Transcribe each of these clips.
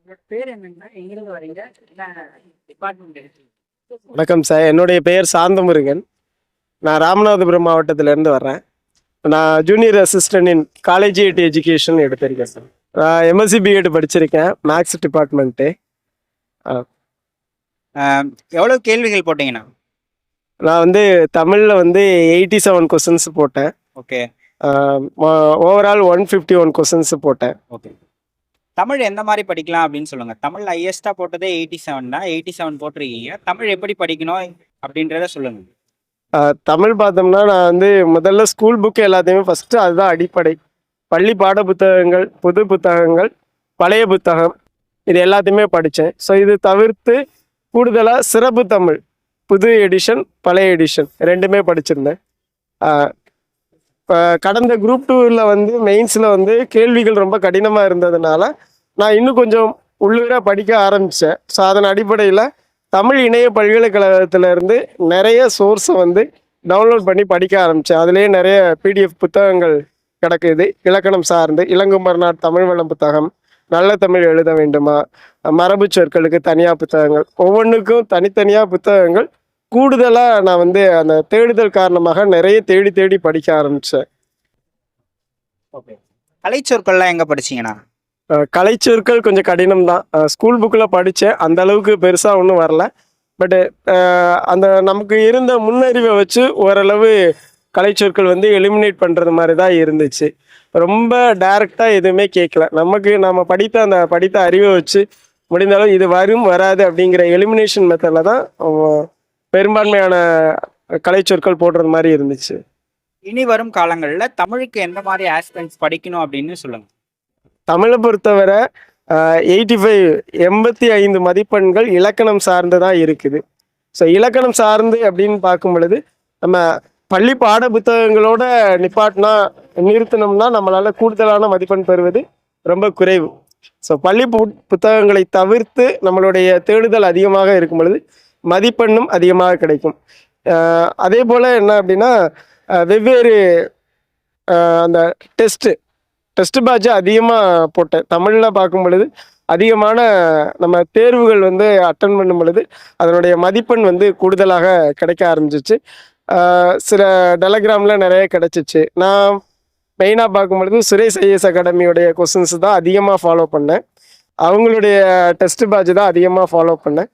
உங்களோட பேர் என்னங்கன்னா எங்கிருந்து வரீங்க? என்ன டிபார்ட்மெண்ட்? வணக்கம் சார், என்னுடைய பெயர் சாந்தமுருகன். நான் ராமநாதபுரம் மாவட்டத்திலேருந்து வர்றேன். நான் junior assistant in college education எடுத்திருக்கேன் சார். நான் எம்எஸ்சி பிஎட் படிச்சிருக்கேன், மேக்ஸ் டிபார்ட்மெண்ட்டு. எவ்வளோ கேள்விகள் போட்டீங்கண்ணா? நான் தமிழில் 87 கொஸ்டின்ஸ் போட்டேன். ஓகே. ஓவரால் 151 கொஸ்டின்ஸ் போட்டேன். ஓகே. தமிழ் எந்த மாதிரி படிக்கலாம் அப்படின்னு சொல்லுங்கள். தமிழ் ஹையஸ்ட்டாக போட்டதே 87 தான். 87 போட்டிருக்கீங்க. தமிழ் எப்படி படிக்கணும் அப்படின்றத சொல்லுங்கள். தமிழ் பார்த்தோம்னா, நான் முதல்ல ஸ்கூல் புக்கு எல்லாத்தையுமே ஃபஸ்ட்டு அதுதான் அடிப்படை. பள்ளி பாட புத்தகங்கள், புது புத்தகங்கள், பழைய புத்தகம், இது எல்லாத்தையுமே படித்தேன். ஸோ இது தவிர்த்து கூடுதலாக சிறப்பு தமிழ், புது எடிஷன், பழைய எடிஷன் ரெண்டுமே படிச்சிருந்தேன். இப்போ கடந்த குரூப் 2ல் மெயின்ஸில் கேள்விகள் ரொம்ப கடினமாக இருந்ததுனால நான் இன்னும் கொஞ்சம் உள்ளூராக படிக்க ஆரம்பித்தேன். ஸோ அதன் அடிப்படையில் தமிழ் இணைய பல்கலைக்கழகத்திலேருந்து நிறைய சோர்ஸை டவுன்லோட் பண்ணி படிக்க ஆரம்பித்தேன். அதுலேயே நிறைய பிடிஎஃப் புத்தகங்கள் கிடக்குது. இலக்கணம் சார்ந்து இளங்குமரனார் தமிழ் வளம் புத்தகம், நல்ல தமிழ் எழுத வேண்டுமா, மரபு சொற்களுக்கு தனியாக புத்தகங்கள், ஒவ்வொன்றுக்கும் தனித்தனியாக புத்தகங்கள். கூடுதலாக நான் அந்த தேடுதல் காரணமாக நிறைய தேடி தேடி படிக்க ஆரம்பித்தேன். ஓகே. கலைச்சொற்கள்லாம் எங்கே படிச்சிங்கண்ணா? கலைச்சொற்கள் கொஞ்சம் கடினம் தான். ஸ்கூல் புக்கில் படித்தேன், அந்த அளவுக்கு பெருசாக ஒன்றும் வரல. பட்டு அந்த நமக்கு இருந்த முன்னறிவை வச்சு ஓரளவு கலைச்சொற்கள் எலிமினேட் பண்ணுறது மாதிரி தான் இருந்துச்சு. ரொம்ப டைரெக்டாக எதுவுமே கேட்கல. நம்ம படித்த அறிவை வச்சு முடிந்தாலும் இது வரும் வராது அப்படிங்கிற எலிமினேஷன் மெத்தடில் தான் பெரும்பான்மையான கலைச்சொற்கள் போடுறது மாதிரி இருந்துச்சு. இனி வரும் காலங்களில் தமிழுக்கு எந்த மாதிரி ஆஸ்பெக்ட்ஸ் படிக்கணும் அப்படின்னு சொல்லுங்கள். தமிழை பொறுத்தவரை 85 மதிப்பெண்கள் இலக்கணம் சார்ந்து தான் இருக்குது. ஸோ இலக்கணம் சார்ந்து அப்படின்னு பார்க்கும் பொழுது நம்ம பள்ளி பாட புத்தகங்களோட நிறுத்தினோம்னா நம்மளால் கூடுதலான மதிப்பெண் பெறுவது ரொம்ப குறைவு. ஸோ பள்ளி புத்தகங்களை தவிர்த்து நம்மளுடைய தேடுதல் அதிகமாக இருக்கும் பொழுது மதிப்பெண்ணும் அதிகமாக கிடைக்கும். அதே போல் என்ன அப்படின்னா, வெவ்வேறு அந்த டெஸ்ட் பேட்சை அதிகமாக போட்டேன். தமிழில் பார்க்கும் பொழுது அதிகமான நம்ம தேர்வுகள் அட்டன் பண்ணும் பொழுது அதனுடைய மதிப்பெண் கூடுதலாக கிடைக்க ஆரம்பிச்சிச்சு. சில டெலகிராமில் நிறைய கிடச்சிச்சு. நான் மெயினாக பார்க்கும் பொழுது சுரேஷ் ஐஎஸ் அகாடமியோடைய கொஸ்டின்ஸ் தான் அதிகமாக ஃபாலோ பண்ணேன். அவங்களுடைய டெஸ்ட் பேட்ச் தான் அதிகமாக ஃபாலோ பண்ணேன்.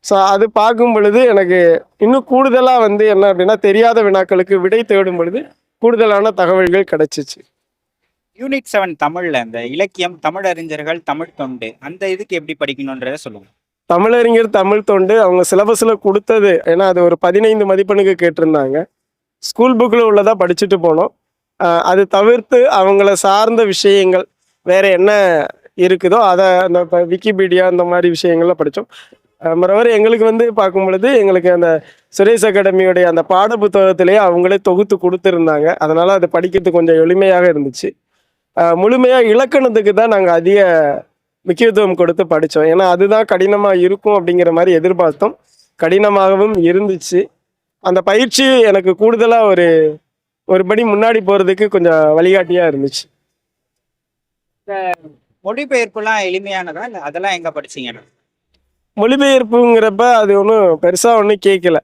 ஸோ அது பார்க்கும் பொழுது எனக்கு இன்னும் கூடுதலாக என்ன அப்படின்னா, தெரியாத வினாக்களுக்கு விடை தேடும் பொழுது கூடுதலான தகவல்கள் கிடைச்சிச்சு. யூனிட் 7 தமிழில் இந்த இலக்கியம், தமிழறிஞர்கள், தமிழ் தொண்டு, அந்த இதுக்கு எப்படி படிக்கணுன்றதை சொல்லுங்கள். தமிழறிஞர், தமிழ் தொண்டு அவங்க சிலபஸில் கொடுத்தது. ஏன்னா அது ஒரு 15 மதிப்பெண்ணுக்கு கேட்டிருந்தாங்க. ஸ்கூல் புக்கில் உள்ளதாக படிச்சுட்டு போனோம். அது தவிர்த்து அவங்கள சார்ந்த விஷயங்கள் வேறு என்ன இருக்குதோ அதை அந்த விக்கிபீடியா இந்த மாதிரி விஷயங்கள்லாம் படித்தோம். மறுவரை எங்களுக்கு பார்க்கும் பொழுது எங்களுக்கு அந்த சுரேஷ் அகாடமியோடைய அந்த பாட புத்தகத்திலேயே அவங்களே தொகுத்து கொடுத்துருந்தாங்க. அதனால் அது படிக்கிறதுக்கு கொஞ்சம் எளிமையாக இருந்துச்சு. முழுமையாக இலக்கணத்துக்கு தான் நாங்கள் அதிக முக்கியத்துவம் கொடுத்து படித்தோம். ஏன்னா அதுதான் கடினமாக இருக்கும் அப்படிங்கிற மாதிரி எதிர்பார்த்தோம். கடினமாகவும் இருந்துச்சு. அந்த பயிற்சி எனக்கு கூடுதலாக ஒரு படி முன்னாடி போகிறதுக்கு கொஞ்சம் வழிகாட்டியாக இருந்துச்சு. இந்த மொழிபெயர்ப்புலாம் எளிமையானதா இல்லை அதெல்லாம் எங்கே படிச்சிங்கண்ணா? மொழிபெயர்ப்புங்கிறப்ப அது பெருசாக ஒன்றும் கேட்கல.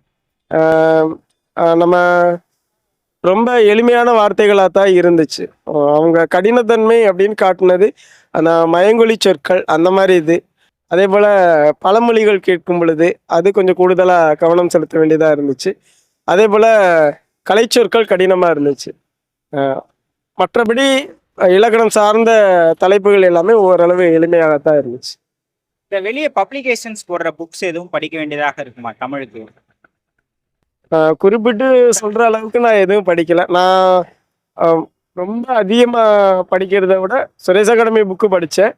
நம்ம ரொம்ப எளிமையான வார்த்தைகளாக தான் இருந்துச்சு. அவங்க கடினத்தன்மை அப்படின்னு காட்டினது அந்த மயங்கொலி சொற்கள் அந்த மாதிரி இது. அதே போல் பழமொழிகள் கேட்கும் பொழுது அது கொஞ்சம் கூடுதலாக கவனம் செலுத்த வேண்டியதாக இருந்துச்சு. அதே போல் கலைச்சொற்கள் கடினமாக இருந்துச்சு. மற்றபடி இலக்கணம் சார்ந்த தலைப்புகள் எல்லாமே ஓரளவு எளிமையாகத்தான் இருந்துச்சு. இந்த வெளியே பப்ளிகேஷன்ஸ் போடுற புக்ஸ் எதுவும் படிக்க வேண்டியதாக இருக்குமா தமிழுக்கு? குறிப்பிட்டு சொல்கிற அளவுக்கு நான் எதுவும் படிக்கலை. நான் ரொம்ப அதிகமாக படிக்கிறத விட சுரேஷ் அகாடமி புக்கு படித்தேன்.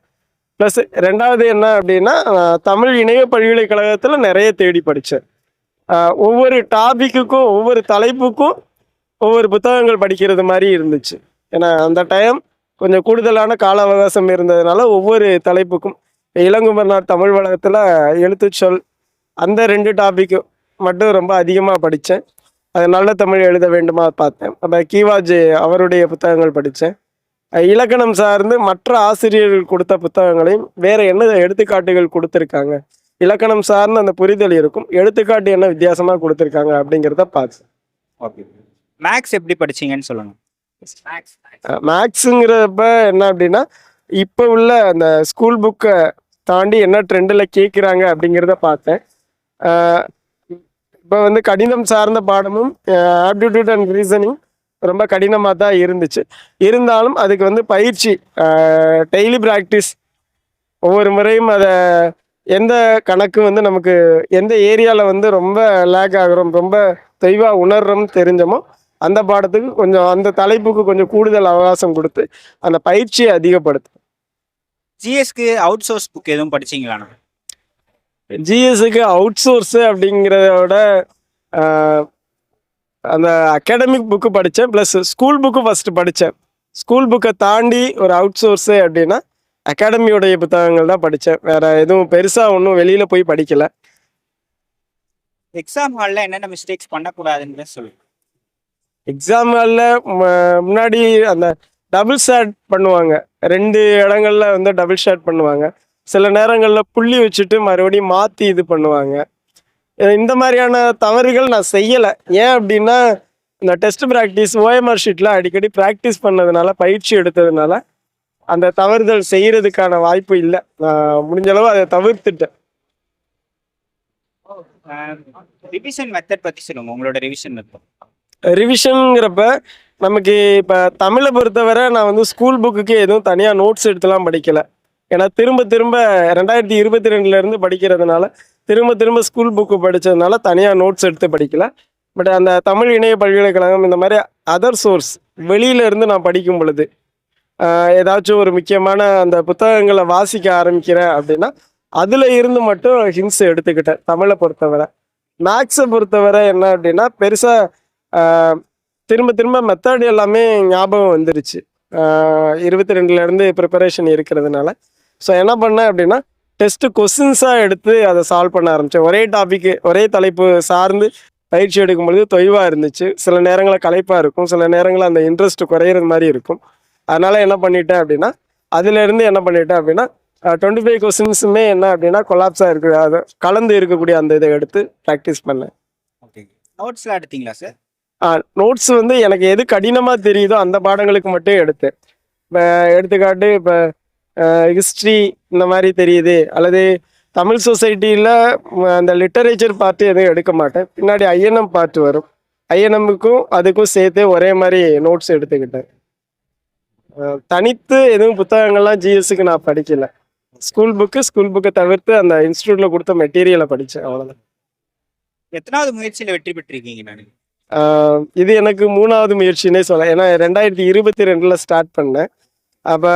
ப்ளஸ் ரெண்டாவது என்ன அப்படின்னா, தமிழ் இணைய பல்கலைக்கழகத்தில் நிறைய தேடி படித்தேன். ஒவ்வொரு டாபிக்குக்கும் ஒவ்வொரு தலைப்புக்கும் ஒவ்வொரு புத்தகங்கள் படிக்கிறது மாதிரி இருந்துச்சு. ஏன்னா அந்த டைம் கொஞ்சம் கூடுதலான கால அவகாசம் இருந்ததுனால ஒவ்வொரு தலைப்புக்கும் இளங்குமரனார் தமிழ் வளத்தில் எழுத்துச்சொல் அந்த 2 டாபிக்கு மட்டும் ரொம்ப அதிகமாக படித்தேன். அது நல்ல தமிழ் எழுத வேண்டுமா பார்த்தேன். அப்போ கீவாஜ் அவருடைய புத்தகங்கள் படித்தேன். இலக்கணம் சார்ந்து மற்ற ஆசிரியர்கள் கொடுத்த புத்தகங்களையும் வேற என்ன எடுத்துக்காட்டுகள் கொடுத்துருக்காங்க, இலக்கணம் சார்ந்து அந்த புரிதல் இருக்கும், எடுத்துக்காட்டு என்ன வித்தியாசமாக கொடுத்துருக்காங்க அப்படிங்கிறத பார்த்து. ஓகே. மேக்ஸ் எப்படி படிச்சீங்கன்னு சொல்லணும். மேக்ஸுங்கிறப்ப என்ன அப்படின்னா இப்போ உள்ள அந்த ஸ்கூல் புக்கை தாண்டி என்ன ட்ரெண்டில் கேட்குறாங்க அப்படிங்கிறத பார்த்தேன். இப்போ வந்து கணிதம் சார்ந்த பாடமும் ஆப்டிடியூட் அண்ட் ரீசனிங் ரொம்ப கடினமாக தான் இருந்துச்சு. இருந்தாலும் அதுக்கு வந்து பயிற்சி, டெய்லி ப்ராக்டிஸ், ஒவ்வொரு முறையும் அதை எந்த கணக்கு வந்து நமக்கு எந்த ஏரியாவில் வந்து ரொம்ப லேக் ஆகிறோம், ரொம்ப தெளிவாக உணர்றோம்னு தெரிஞ்சோமோ அந்த பாடத்துக்கு கொஞ்சம் அந்த தலைப்புக்கு கொஞ்சம் கூடுதல் அவகாசம் கொடுத்து அந்த பயிற்சியை அதிகப்படுத்தும். ஜிஎஸ்க்கு அவுட் சோர்ஸ் புக் எதுவும் படிச்சீங்களா? ஜிஎஸ்க்கு அவுட் சோர்ஸு அப்படிங்கிறத விட அந்த அகாடமிக் புக்கு படித்தேன், ப்ளஸ் ஸ்கூல் புக்கு ஃபஸ்ட்டு படித்தேன். ஸ்கூல் புக்கை தாண்டி ஒரு அவுட் சோர்ஸு அப்படின்னா அகாடமியோடைய புத்தகங்கள் தான் படித்தேன். வேறு எதுவும் பெருசாக ஒன்றும் வெளியில் போய் படிக்கலை. எக்ஸாம் ஹாலில் என்னென்ன மிஸ்டேக்ஸ் பண்ணக்கூடாதுன்னு சொல்லுங்கள். எக்ஸாம் ஹாலில் முன்னாடி அந்த டபுள் ஷாட் பண்ணுவாங்க, 2 இடங்கள்ல வந்து டபுள் ஷாட் பண்ணுவாங்க. சில நேரங்களில் புள்ளி வச்சுட்டு மறுபடியும் மாற்றி இது பண்ணுவாங்க. இந்த மாதிரியான தவறுகள் நான் செய்யலை. ஏன் அப்படின்னா இந்த டெஸ்ட் ப்ராக்டிஸ் ஓஎம்ஆர் ஷீட்டில் அடிக்கடி ப்ராக்டிஸ் பண்ணதுனால, பயிற்சி எடுத்ததுனால அந்த தவறுதல் செய்கிறதுக்கான வாய்ப்பு இல்லை. நான் முடிஞ்ச அளவு அதை தவிர்த்துட்டேன். ரிவிஷன் மெத்தட் பற்றி சொல்லுங்கள், உங்களோட ரிவிஷன் மெத்தட். ரிவிஷனுங்கிறப்ப நமக்கு இப்போ தமிழை பொறுத்தவரை நான் வந்து ஸ்கூல் புக்குக்கு எதுவும் தனியாக நோட்ஸ் எடுத்துலாம் படிக்கலை. ஏன்னா திரும்ப 2022 படிக்கிறதுனால திரும்ப ஸ்கூல் புக்கு படித்ததுனால தனியாக நோட்ஸ் எடுத்து படிக்கல. பட் அந்த தமிழ் இணைய பல்கலைக்கழகம் இந்த மாதிரி அதர் சோர்ஸ் வெளியிலேருந்து நான் படிக்கும் பொழுது ஏதாச்சும் ஒரு முக்கியமான அந்த புத்தகங்களை வாசிக்க ஆரம்பிக்கிறேன் அப்படின்னா அதில் இருந்து மட்டும் ஹிண்ட்ஸ் எடுத்துக்கிட்டேன். தமிழை பொறுத்தவரை. மேக்ஸை பொறுத்தவரை என்ன அப்படின்னா பெருசாக திரும்ப மெத்தட் எல்லாமே ஞாபகம் வந்துருச்சு. 22 ப்ரிப்பரேஷன் இருக்கிறதுனால. ஸோ என்ன பண்ணேன் அப்படின்னா டெஸ்ட்டு கொஸ்டின்ஸாக எடுத்து அதை சால்வ் பண்ண ஆரம்பித்தேன். ஒரே டாபிக்கு ஒரே தலைப்பு சார்ந்து பயிற்சி எடுக்கும் பொழுது தொய்வாக இருந்துச்சு. சில நேரங்களில் களைப்பாக இருக்கும், சில நேரங்களில் அந்த இன்ட்ரெஸ்ட் குறையிறது மாதிரி இருக்கும். அதனால் என்ன பண்ணிட்டேன் அப்படின்னா அதிலேருந்து என்ன பண்ணிட்டேன் அப்படின்னா 25 கொஸ்டின்ஸுமே என்ன அப்படின்னா கொலாப்ஸாக இருக்குது, அதை கலந்து இருக்கக்கூடிய அந்த இதை எடுத்து ப்ராக்டிஸ் பண்ணேன். ஓகே. நோட்ஸ்லாம் எடுத்தீங்களா சார்? நோட்ஸ் வந்து எனக்கு எது கடினமாக தெரியுதோ அந்த பாடங்களுக்கு மட்டும் எடுத்தேன். இப்போ எடுத்துக்காட்டு இப்போ ஹிஸ்ட்ரி இந்த மாதிரி தெரியுது, அல்லது தமிழ் சொசைட்டியில் அந்த லிட்டரேச்சர் பார்ட்டு எதுவும் எடுக்க மாட்டேன். பின்னாடி ஐஎன்எம் பார்ட் வரும், ஐஎன்எம்முக்கும் அதுக்கும் சேர்த்து ஒரே மாதிரி நோட்ஸ் எடுத்துக்கிட்டேன். தனித்து எதுவும் புத்தகங்கள்லாம் ஜிஎஸ்க்கு நான் படிக்கலை. ஸ்கூல் புக்கை தவிர்த்து அந்த இன்ஸ்டியூட்டில் கொடுத்த மெட்டீரியலை படித்தேன், அவ்வளோதான். எத்தனாவது முயற்சியில் வெற்றி பெற்றிருக்கீங்க? நான் இது எனக்கு 3வது முயற்சினே சொல்லலாம். ஏன்னா 2022 ஸ்டார்ட் பண்ணேன். அப்போ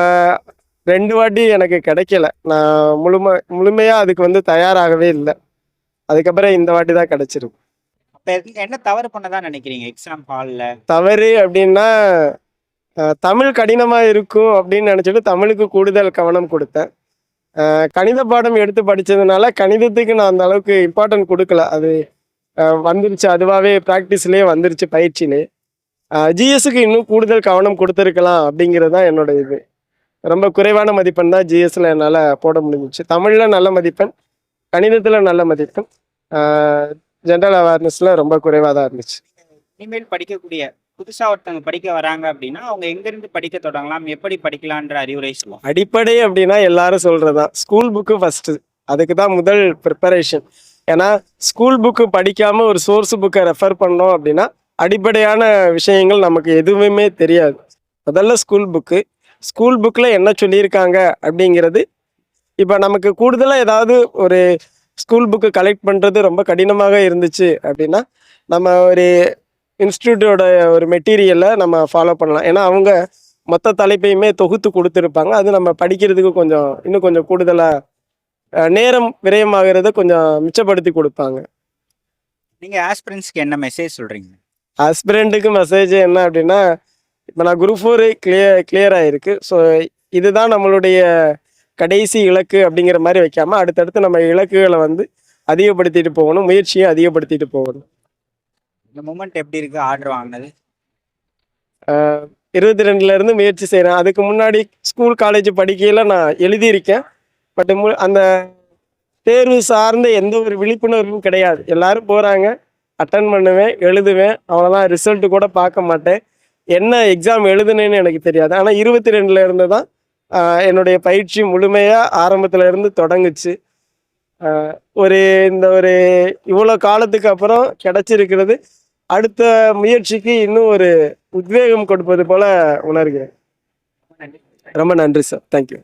2 வாட்டி எனக்கு கிடைக்கல. நான் முழுமையாக அதுக்கு வந்து தயாராகவே இல்லை. அதுக்கப்புறம் இந்த வாட்டி தான் கிடைச்சிருக்கு. அப்போ என்ன தவறு பண்ணதான் நினைக்கிறீங்க எக்ஸாம் ஹாலில்? தவறு அப்படின்னா தமிழ் கடினமாக இருக்கும் அப்படின்னு நினச்சிட்டு தமிழுக்கு கூடுதல் கவனம் கொடுத்தேன். கணித பாடம் எடுத்து படித்ததுனால கணிதத்துக்கு நான் அந்த அளவுக்கு இம்பார்ட்டன்ட் கொடுக்கல. அது வந்துருச்சு, அதுவாகவே ப்ராக்டிஸ்லேயே வந்துருச்சு, பயிற்சியிலே. ஜிஎஸ்க்கு இன்னும் கூடுதல் கவனம் கொடுத்துருக்கலாம் அப்படிங்கிறது தான் என்னோட இது. ரொம்ப குறைவான மதிப்பெண் தான் ஜிஎஸ்ல என்னால் போட முடிஞ்சிச்சு. தமிழில் நல்ல மதிப்பெண், கணிதத்தில் நல்ல மதிப்பெண், ஜென்ரல் அவேர்னஸில் ரொம்ப குறைவாக தான் இருந்துச்சு. இனிமேல் படிக்கக்கூடிய புதுசாக ஒருத்தவங்க படிக்க வராங்க அப்படின்னா அவங்க எங்கேருந்து படிக்க தொடங்கலாம், எப்படி படிக்கலான்ற அறிவுரை சொல்லுவோம். அடிப்படை அப்படின்னா எல்லாரும் சொல்கிறது தான் ஸ்கூல் புக்கு ஃபஸ்ட்டு. அதுக்கு தான் முதல் ப்ரிப்பரேஷன். ஏன்னா ஸ்கூல் புக்கு படிக்காமல் ஒரு சோர்ஸ் புக்கை ரெஃபர் பண்ணோம் அப்படின்னா அடிப்படையான விஷயங்கள் நமக்கு எதுவுமே தெரியாது. முதல்ல ஸ்கூல் புக்கில் என்ன சொல்லியிருக்காங்க அப்படிங்கிறது. இப்போ நமக்கு கூடுதலாக ஏதாவது ஒரு ஸ்கூல் புக்கு கலெக்ட் பண்ணுறது ரொம்ப கடினமாக இருந்துச்சு அப்படின்னா நம்ம ஒரு இன்ஸ்டியூட்டோட ஒரு மெட்டீரியலை நம்ம ஃபாலோ பண்ணலாம். ஏன்னா அவங்க மொத்த தலைப்பையுமே தொகுத்து கொடுத்துருப்பாங்க. அது நம்ம படிக்கிறதுக்கு இன்னும் கொஞ்சம் கூடுதலாக நேரம் விரயமாகிறத கொஞ்சம் மிச்சப்படுத்தி கொடுப்பாங்க. நீங்கள் ஆஸ்பிரண்ட்ஸ்க்கு என்ன மெசேஜ் சொல்கிறீங்க? ஆஸ்பிரண்ட்டுக்கு மெசேஜ் என்ன அப்படின்னா, இப்போ நான் குரூப் 4 கிளியர் ஆகிருக்கு. ஸோ இதுதான் நம்மளுடைய கடைசி இலக்கு அப்படிங்கிற மாதிரி வைக்காமல் அடுத்தடுத்து நம்ம இலக்குகளை வந்து அதிகப்படுத்திட்டு போகணும், முயற்சியை அதிகப்படுத்திட்டு போகணும். இந்த மூமெண்ட் எப்படி இருக்குது ஆர்டர் வாங்கினது? 22 முயற்சி செய்கிறேன். அதுக்கு முன்னாடி ஸ்கூல் காலேஜ் படிக்கையில் நான் எழுதியிருக்கேன். பட் அந்த தேர்வு சார்ந்த எந்த ஒரு விழிப்புணர்வும் கிடையாது. எல்லாரும் போகிறாங்க, அட்டன் பண்ணுவேன், எழுதுவேன், அவ்வளோதான். ரிசல்ட்டு கூட பார்க்க மாட்டேன். என்ன எக்ஸாம் எழுதுனேன்னு எனக்கு தெரியாது. ஆனால் 22 இருந்து தான் என்னுடைய பயிற்சி முழுமையாக ஆரம்பத்தில் இருந்து தொடங்குச்சு. ஒரு இவ்வளோ காலத்துக்கு அப்புறம் கிடைச்சிருக்கிறது அடுத்த முயற்சிக்கு இன்னும் ஒரு உத்வேகம் கொடுப்பது போல உணர்கிறேன். நன்றி. ரொம்ப நன்றி சார். தேங்க்யூ.